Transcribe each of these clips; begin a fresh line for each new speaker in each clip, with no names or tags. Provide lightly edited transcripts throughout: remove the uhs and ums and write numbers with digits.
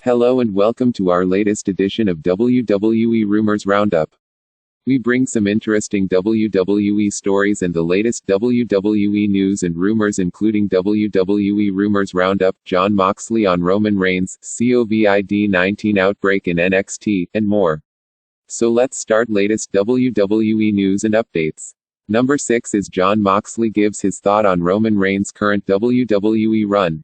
Hello and welcome to our latest edition of WWE Rumors Roundup. We bring some interesting WWE stories and the latest WWE news and rumors, including WWE Rumors Roundup, Jon Moxley on Roman Reigns, COVID-19 Outbreak in NXT, and more. So let's start latest WWE News and Updates. Number 6 is Jon Moxley gives his thought on Roman Reigns' current WWE run.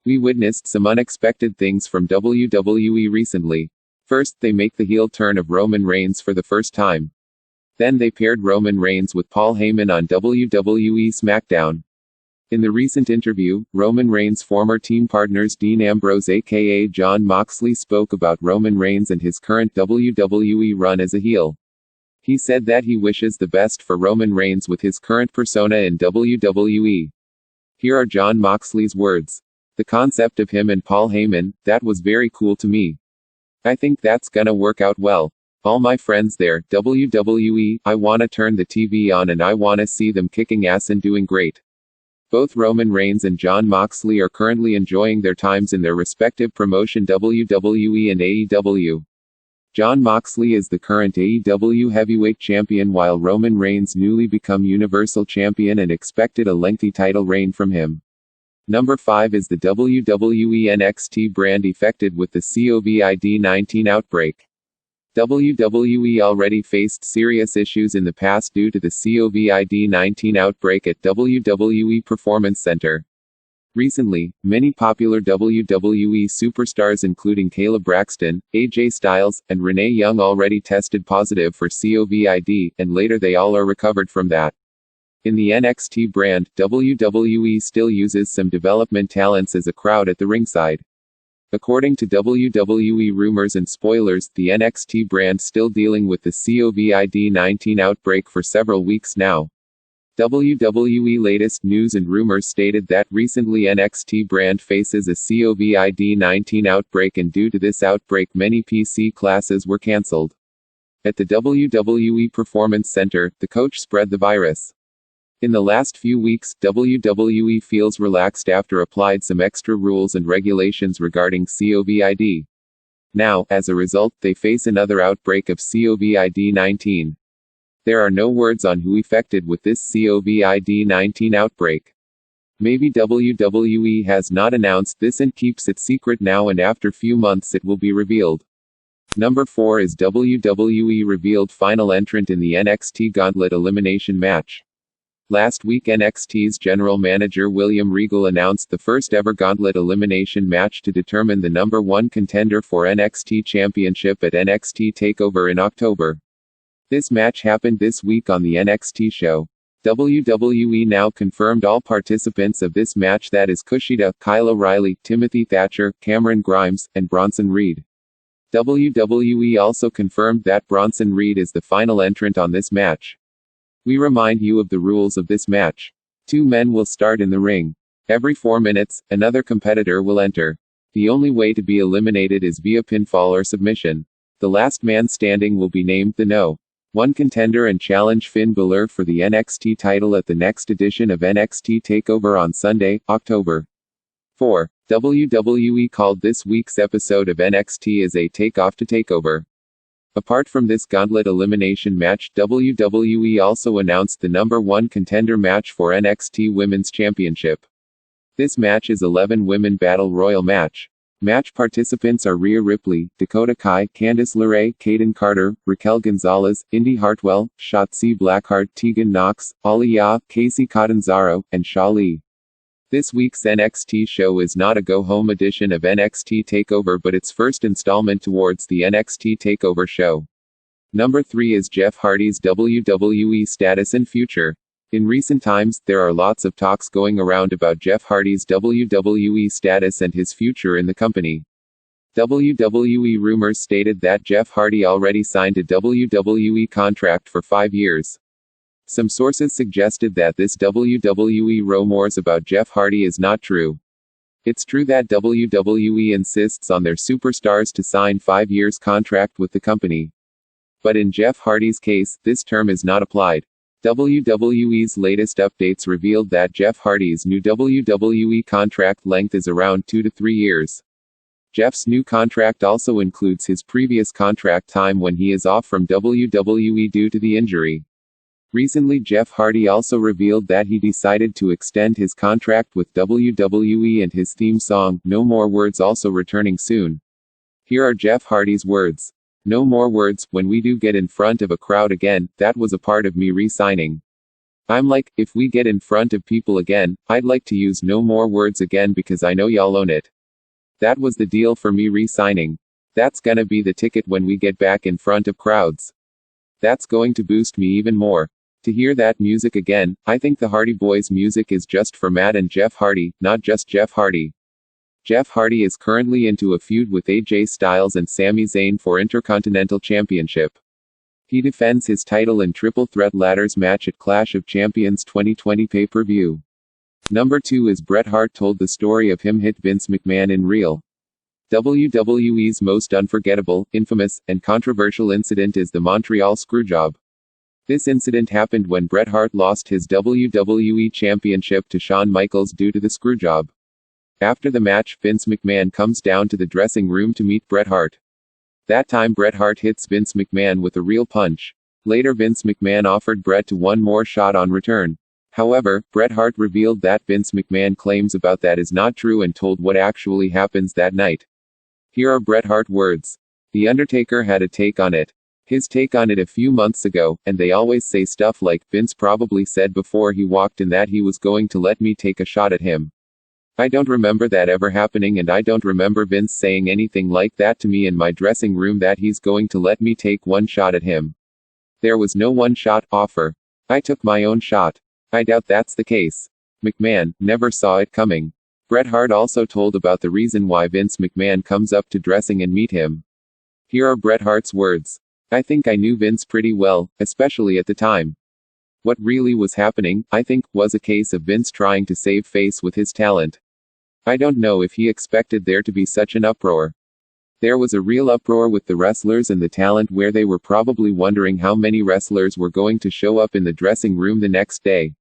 We witnessed some unexpected things from WWE recently. First, they make the heel turn of Roman Reigns for the first time. Then they paired Roman Reigns with Paul Heyman on WWE SmackDown. In the recent interview, Roman Reigns' former team partners Dean Ambrose aka Jon Moxley spoke about Roman Reigns and his current WWE run as a heel. He said that he wishes the best for Roman Reigns with his current persona in WWE. Here are Jon Moxley's words. The concept of him and Paul Heyman, that was very cool to me. I think that's gonna work out well. All my friends there, WWE, I wanna turn the TV on and I wanna see them kicking ass and doing great. Both Roman Reigns and Jon Moxley are currently enjoying their times in their respective promotion WWE and AEW. Jon Moxley is the current AEW Heavyweight Champion while Roman Reigns newly become Universal Champion and expected a lengthy title reign from him. Number 5 is the WWE NXT brand affected with the COVID-19 outbreak. WWE already faced serious issues in the past due to the COVID-19 outbreak at WWE Performance Center. Recently, many popular WWE superstars including Kayla Braxton, AJ Styles, and Renee Young already tested positive for COVID, and later they all are recovered from that. In the NXT brand, WWE still uses some development talents as a crowd at the ringside. According to WWE Rumors and Spoilers, the NXT brand still dealing with the COVID-19 outbreak for several weeks now. WWE Latest News and Rumors stated that recently NXT brand faces a COVID-19 outbreak and due to this outbreak many PC classes were cancelled. At the WWE Performance Center, the coach spread the virus. In the last few weeks, WWE feels relaxed after applied some extra rules and regulations regarding COVID. Now, as a result, they face another outbreak of COVID-19. There are no words on who affected with this COVID-19 outbreak. Maybe WWE has not announced this and keeps it secret now, and after few months it will be revealed. Number 4 is WWE revealed final entrant in the NXT Gauntlet elimination match. Last week NXT's general manager William Regal announced the first ever Gauntlet elimination match to determine the number 1 contender for NXT Championship at NXT TakeOver in October. This match happened this week on the NXT show. WWE now confirmed all participants of this match, that is Kushida, Kyle O'Reilly, Timothy Thatcher, Cameron Grimes, and Bronson Reed. WWE also confirmed that Bronson Reed is the final entrant on this match. We remind you of the rules of this match. 2 men will start in the ring. Every 4 minutes, another competitor will enter. The only way to be eliminated is via pinfall or submission. The last man standing will be named the No. 1 contender and challenge Finn Balor for the NXT title at the next edition of NXT TakeOver on Sunday, October 4. WWE called this week's episode of NXT as a takeoff to TakeOver. Apart from this Gauntlet elimination match, WWE also announced the number 1 contender match for NXT Women's Championship. This match is 11 women battle royal match. Match participants are Rhea Ripley, Dakota Kai, Candice LeRae, Kaden Carter, Raquel Gonzalez, Indy Hartwell, Shotzi Blackheart, Tegan Knox, Aliyah, Casey Catanzaro, and Shaw Lee. This week's NXT show is not a go-home edition of NXT TakeOver but its first installment towards the NXT TakeOver show. Number 3 is Jeff Hardy's WWE status and future. In recent times, there are lots of talks going around about Jeff Hardy's WWE status and his future in the company. WWE Rumors stated that Jeff Hardy already signed a WWE contract for 5 years. Some sources suggested that this WWE rumors about Jeff Hardy is not true. It's true that WWE insists on their superstars to sign 5 years contract with the company. But in Jeff Hardy's case, this term is not applied. WWE's latest updates revealed that Jeff Hardy's new WWE contract length is around 2 to 3 years. Jeff's new contract also includes his previous contract time when he is off from WWE due to the injury. Recently, Jeff Hardy also revealed that he decided to extend his contract with WWE and his theme song, No More Words, also returning soon. Here are Jeff Hardy's words. No more words, when we do get in front of a crowd again, that was a part of me re-signing. I'm like, if we get in front of people again, I'd like to use no more words again because I know y'all own it. That was the deal for me re-signing. That's gonna be the ticket when we get back in front of crowds. That's going to boost me even more. To hear that music again, I think the Hardy Boys music is just for Matt and Jeff Hardy, not just Jeff Hardy. Jeff Hardy is currently into a feud with AJ Styles and Sami Zayn for Intercontinental Championship. He defends his title in Triple Threat Ladders match at Clash of Champions 2020 pay-per-view. Number 2 is Bret Hart told the story of him hit Vince McMahon in real. WWE's most unforgettable, infamous, and controversial incident is the Montreal Screwjob. This incident happened when Bret Hart lost his WWE Championship to Shawn Michaels due to the screwjob. After the match, Vince McMahon comes down to the dressing room to meet Bret Hart. That time Bret Hart hits Vince McMahon with a real punch. Later Vince McMahon offered Bret to one more shot on return. However, Bret Hart revealed that Vince McMahon claims about that is not true and told what actually happens that night. Here are Bret Hart words. The Undertaker had a take on it. His take on it a few months ago, and they always say stuff like, Vince probably said before he walked in that he was going to let me take a shot at him. I don't remember that ever happening, and I don't remember Vince saying anything like that to me in my dressing room that he's going to let me take one shot at him. There was no one-shot offer. I took my own shot. I doubt that's the case. McMahon never saw it coming. Bret Hart also told about the reason why Vince McMahon comes up to dressing and meet him. Here are Bret Hart's words. I think I knew Vince pretty well, especially at the time. What really was happening, I think, was a case of Vince trying to save face with his talent. I don't know if he expected there to be such an uproar. There was a real uproar with the wrestlers and the talent where they were probably wondering how many wrestlers were going to show up in the dressing room the next day.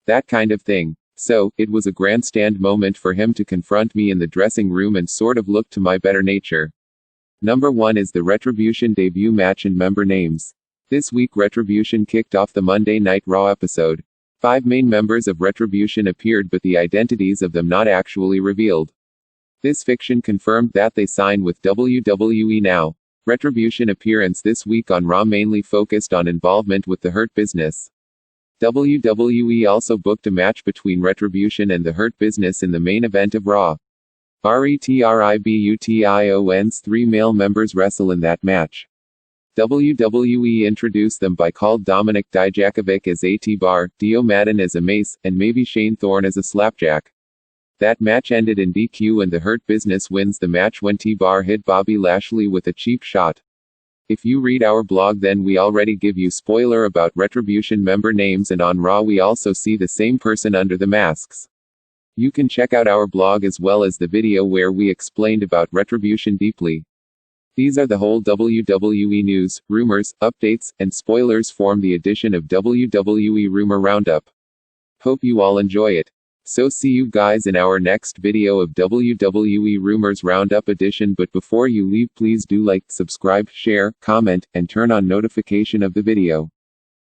That kind of thing. So, it was a grandstand moment for him to confront me in the dressing room and sort of look to my better nature. Number 1 is the Retribution debut match and member names. This week Retribution kicked off the Monday Night Raw episode. 5 main members of Retribution appeared, but the identities of them not actually revealed. This fiction confirmed that they signed with WWE now. Retribution appearance this week on Raw mainly focused on involvement with the Hurt Business. WWE also booked a match between Retribution and the Hurt Business in the main event of Raw. Retribution's 3 male members wrestle in that match. WWE introduced them by called Dominic Dijakovic as a T-Bar, Dio Maddin as a Mace, and maybe Shane Thorne as a Slapjack. That match ended in DQ and the Hurt Business wins the match when T-Bar hit Bobby Lashley with a cheap shot. If you read our blog, then we already give you spoiler about Retribution member names, and on Raw we also see the same person under the masks. You can check out our blog as well as the video where we explained about Retribution deeply. These are the whole WWE news, rumors, updates, and spoilers form the edition of WWE Rumor Roundup. Hope you all enjoy it. So see you guys in our next video of WWE Rumors Roundup edition, but before you leave please do like, subscribe, share, comment, and turn on notification of the video.